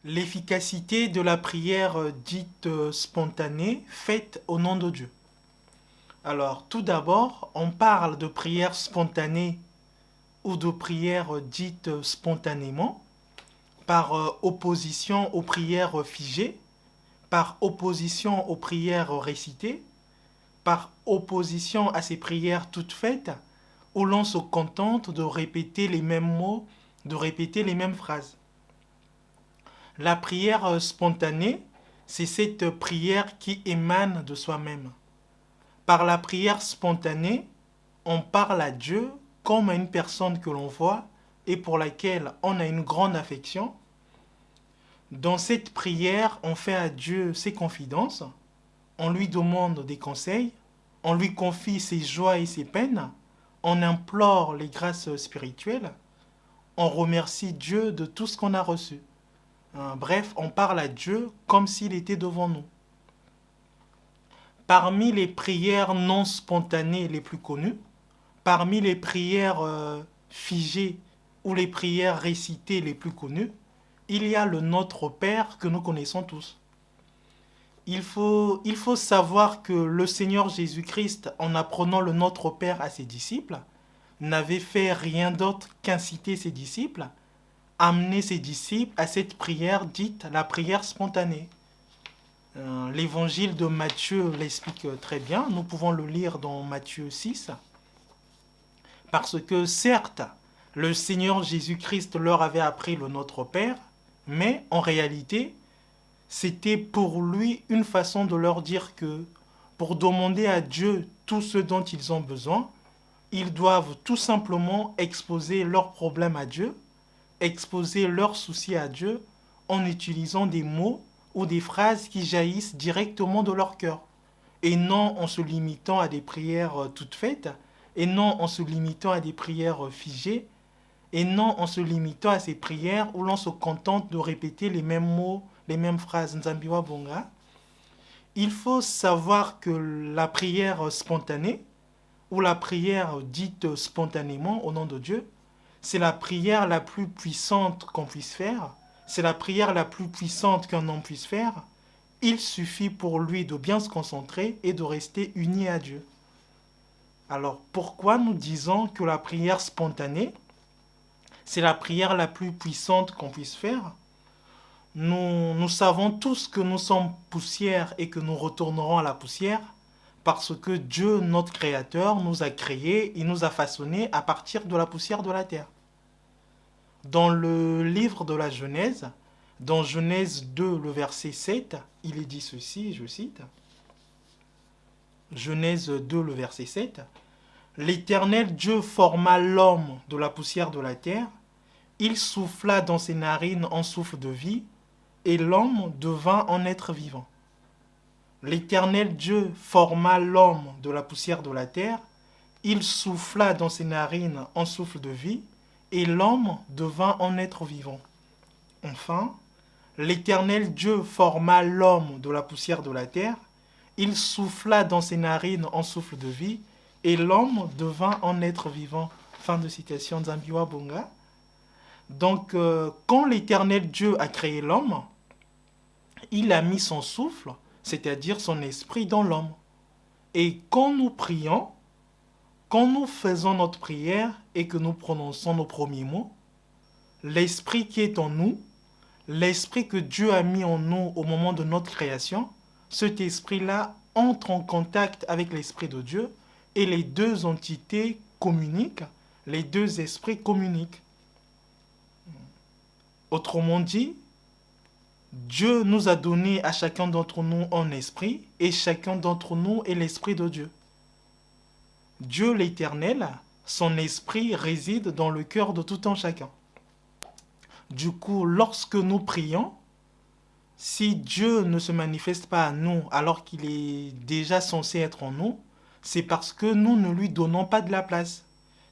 L'efficacité de la prière dite spontanée, faite au nom de Dieu. Alors, tout d'abord, on parle de prière spontanée ou de prière dite spontanément, par opposition aux prières figées, par opposition aux prières récitées, par opposition à ces prières toutes faites, où l'on se contente de répéter les mêmes mots, de répéter les mêmes phrases. La prière spontanée, c'est cette prière qui émane de soi-même. Par la prière spontanée, on parle à Dieu comme à une personne que l'on voit et pour laquelle on a une grande affection. Dans cette prière, on fait à Dieu ses confidences, on lui demande des conseils, on lui confie ses joies et ses peines, on implore les grâces spirituelles, on remercie Dieu de tout ce qu'on a reçu. Bref, on parle à Dieu comme s'il était devant nous. Parmi les prières non spontanées les plus connues, parmi les prières figées ou les prières récitées les plus connues, il y a le Notre Père que nous connaissons tous. Il faut savoir que le Seigneur Jésus-Christ, en apprenant le Notre Père à ses disciples, n'avait fait rien d'autre qu'inciter ses disciples, amener ses disciples à cette prière dite la prière spontanée. L'évangile de Matthieu l'explique très bien, nous pouvons le lire dans Matthieu 6, parce que certes, le Seigneur Jésus-Christ leur avait appris le Notre Père, mais en réalité, c'était pour lui une façon de leur dire que pour demander à Dieu tout ce dont ils ont besoin, ils doivent tout simplement exposer leurs problèmes à Dieu, exposer leurs soucis à Dieu en utilisant des mots ou des phrases qui jaillissent directement de leur cœur, et non en se limitant à des prières toutes faites, et non en se limitant à des prières figées, et non en se limitant à ces prières où l'on se contente de répéter les mêmes mots, les mêmes phrases. Nzambiwa Bonga. Il faut savoir que la prière spontanée, ou la prière dite spontanément au nom de Dieu, c'est la prière la plus puissante qu'on puisse faire, c'est la prière la plus puissante qu'un homme puisse faire. Il suffit pour lui de bien se concentrer et de rester uni à Dieu. Alors pourquoi nous disons que la prière spontanée, c'est la prière la plus puissante qu'on puisse faire? Nous savons tous que nous sommes poussière et que nous retournerons à la poussière parce que Dieu, notre Créateur, nous a créés et nous a façonnés à partir de la poussière de la terre. Dans le livre de la Genèse, dans Genèse 2, le verset 7, il est dit ceci, je cite, Genèse 2, le verset 7, l'Éternel Dieu forma l'homme de la poussière de la terre, il souffla dans ses narines un souffle de vie, et l'homme devint un être vivant. L'Éternel Dieu forma l'homme de la poussière de la terre, il souffla dans ses narines un souffle de vie, et l'homme devint un être vivant. Enfin, l'Éternel Dieu forma l'homme de la poussière de la terre, il souffla dans ses narines un souffle de vie, et l'homme devint un être vivant. Fin de citation Nzambiwa Bonga. Donc, quand l'Éternel Dieu a créé l'homme, il a mis son souffle, c'est-à-dire son esprit dans l'homme. Et quand nous prions, quand nous faisons notre prière et que nous prononçons nos premiers mots, l'esprit qui est en nous, l'esprit que Dieu a mis en nous au moment de notre création, cet esprit-là entre en contact avec l'esprit de Dieu et les deux entités communiquent, les deux esprits communiquent. Autrement dit, Dieu nous a donné à chacun d'entre nous un esprit et chacun d'entre nous est l'esprit de Dieu. Dieu l'Éternel, son esprit réside dans le cœur de tout un chacun. Du coup, lorsque nous prions, si Dieu ne se manifeste pas à nous alors qu'il est déjà censé être en nous, c'est parce que nous ne lui donnons pas de la place.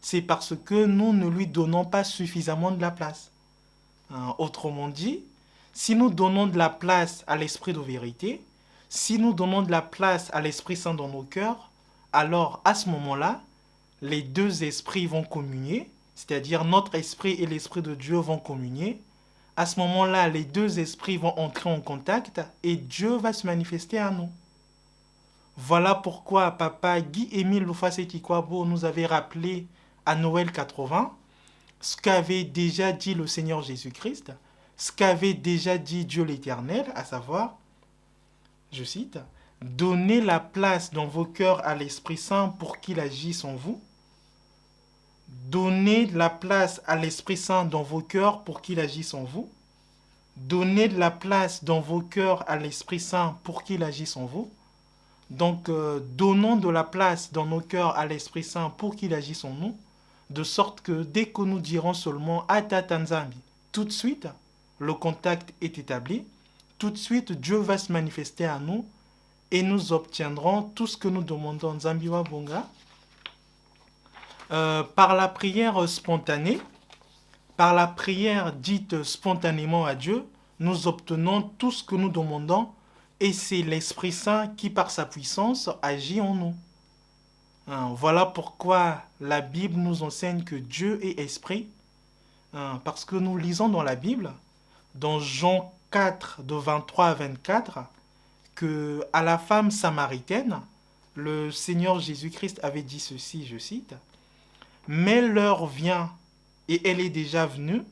C'est parce que nous ne lui donnons pas suffisamment de la place. Autrement dit, si nous donnons de la place à l'esprit de vérité, si nous donnons de la place à l'Esprit Saint dans nos cœurs, alors à ce moment-là, les deux esprits vont communier, c'est-à-dire notre esprit et l'esprit de Dieu vont communier, À ce moment-là, les deux esprits vont entrer en contact et Dieu va se manifester à nous. Voilà pourquoi Papa Guy-Émile Loufasé-Tikwabo nous avait rappelé à Noël 80 ce qu'avait déjà dit le Seigneur Jésus-Christ, ce qu'avait déjà dit Dieu l'Éternel, à savoir, je cite, « Donnez la place dans vos cœurs à l'Esprit Saint pour qu'il agisse en vous. » Donnez la place à l'Esprit Saint dans vos cœurs pour qu'il agisse en vous. Donnez de la place dans vos cœurs à l'Esprit Saint pour qu'il agisse en vous. Donc, donnons de la place dans nos cœurs à l'Esprit Saint pour qu'il agisse en nous, de sorte que dès que nous dirons seulement « Atata Nzambi », tout de suite, le contact est établi, tout de suite, Dieu va se manifester à nous et nous obtiendrons tout ce que nous demandons. Nzambi wa bonga. Par la prière spontanée, par la prière dite spontanément à Dieu, nous obtenons tout ce que nous demandons et c'est l'Esprit Saint qui, par sa puissance, agit en nous. Voilà pourquoi la Bible nous enseigne que Dieu est esprit, parce que nous lisons dans la Bible, dans Jean 4, de 23 à 24, que à la femme samaritaine, le Seigneur Jésus-Christ avait dit ceci, je cite, « Mais l'heure vient, et elle est déjà venue,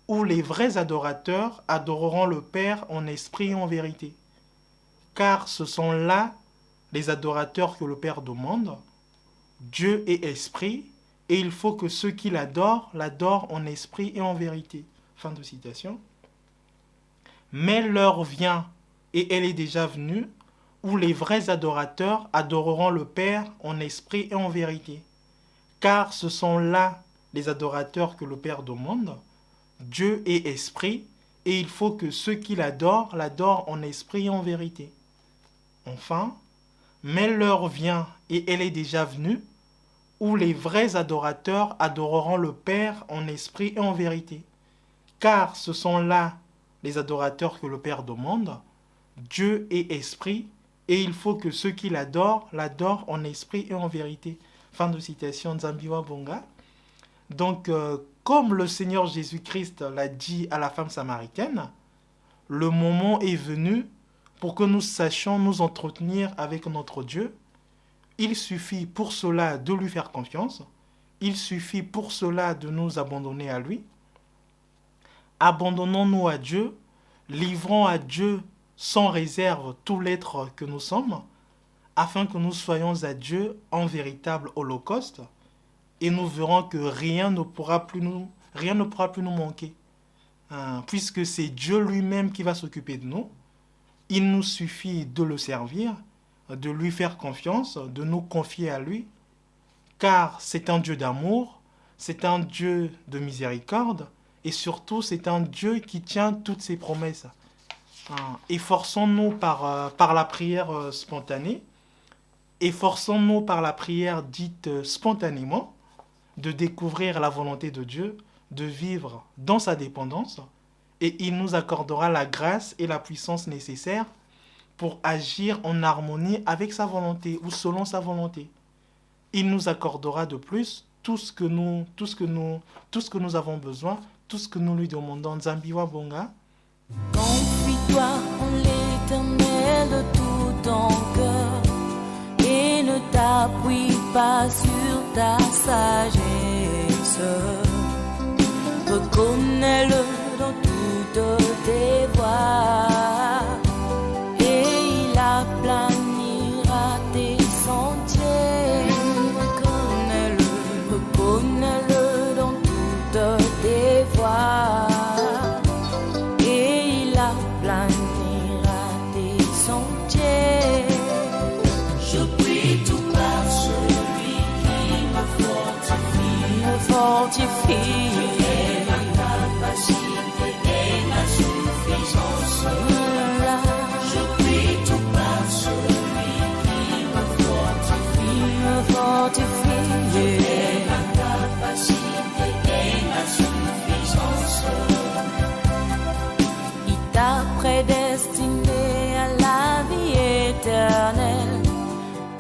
où les vrais adorateurs adoreront le Père en esprit et en vérité. Car ce sont là les adorateurs que le Père demande. Dieu est esprit, et il faut que ceux qui l'adorent en esprit et en vérité. » Fin de citation. Mais l'heure vient, et elle est déjà venue, où les vrais adorateurs adoreront le Père en esprit et en vérité. Car ce sont là les adorateurs que le Père demande. Dieu est esprit, et il faut que ceux qui l'adorent en esprit et en vérité. Enfin, mais l'heure vient, et elle est déjà venue, où les vrais adorateurs adoreront le Père en esprit et en vérité. Car ce sont là les adorateurs que le Père demande. Dieu est esprit, et il faut que ceux qui l'adorent en esprit et en vérité. Fin de citation, Nzambi wa bonga. Donc, comme le Seigneur Jésus-Christ l'a dit à la femme samaritaine, le moment est venu pour que nous sachions nous entretenir avec notre Dieu. Il suffit pour cela de lui faire confiance. Il suffit pour cela de nous abandonner à lui. Abandonnons-nous à Dieu, livrons à Dieu sans réserve tout l'être que nous sommes, afin que nous soyons à Dieu en véritable holocauste, et nous verrons que rien ne pourra plus nous manquer. Puisque c'est Dieu lui-même qui va s'occuper de nous, il nous suffit de le servir, de lui faire confiance, de nous confier à lui, car c'est un Dieu d'amour, c'est un Dieu de miséricorde, et surtout c'est un Dieu qui tient toutes ses promesses. Efforçons-nous par la prière spontanée, efforçons-nous par la prière dite spontanément, de découvrir la volonté de Dieu, de vivre dans sa dépendance, et il nous accordera la grâce et la puissance nécessaires pour agir en harmonie avec sa volonté ou selon sa volonté. Il nous accordera de plus tout ce que nous avons besoin, tout ce que nous lui demandons. Nzambi wa bonga. Confie-toi en l'Éternel de tout ton cœur et ne t'appuie pas sur ta sagesse. Reconnais-le dans toutes tes voies et il aplanira tes sentiers. Reconnais-le dans toutes tes voies. Fortifie ma capacité et ma suffisance. Je prie tout par celui qui me fortifie ma capacité et ma suffisance. Il t'a prédestiné à la vie éternelle.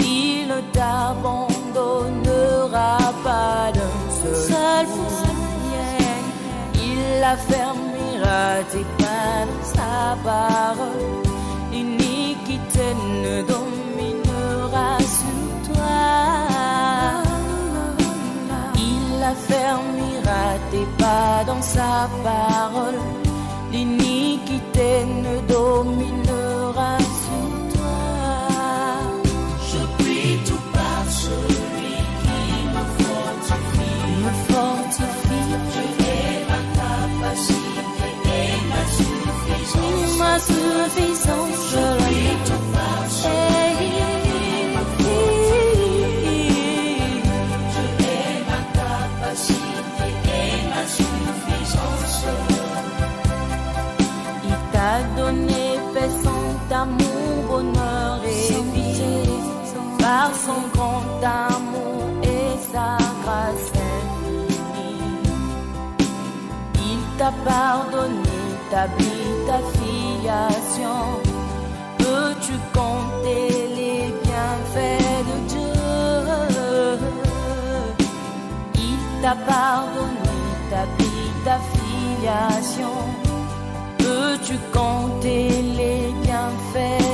Il ne t'abandonnera pas d'un seul coup. Il affermira t'affermiras-t-il pas dans sa parole? L'iniquité ne dominera sur toi. Il affermira tes pas dans sa parole. L'iniquité ne dominera sur toi. Je prie tout par celui qui me fortifie. Me fortifie. Tu es ma capacité et ma suffisance. Ma suffisance. Je prie tout par celui qui me fortifie. Tu es ma capacité et ma suffisance. Il t'a donné paix, son amour, bonheur et vie. Par son grand amour et sa grâce infinie. Il t'a pardonné ta vie, ta filiation. Peux-tu compter les bienfaits de Dieu? Il t'a pardonné ta vie, ta filiation. Peux-tu compter les bienfaits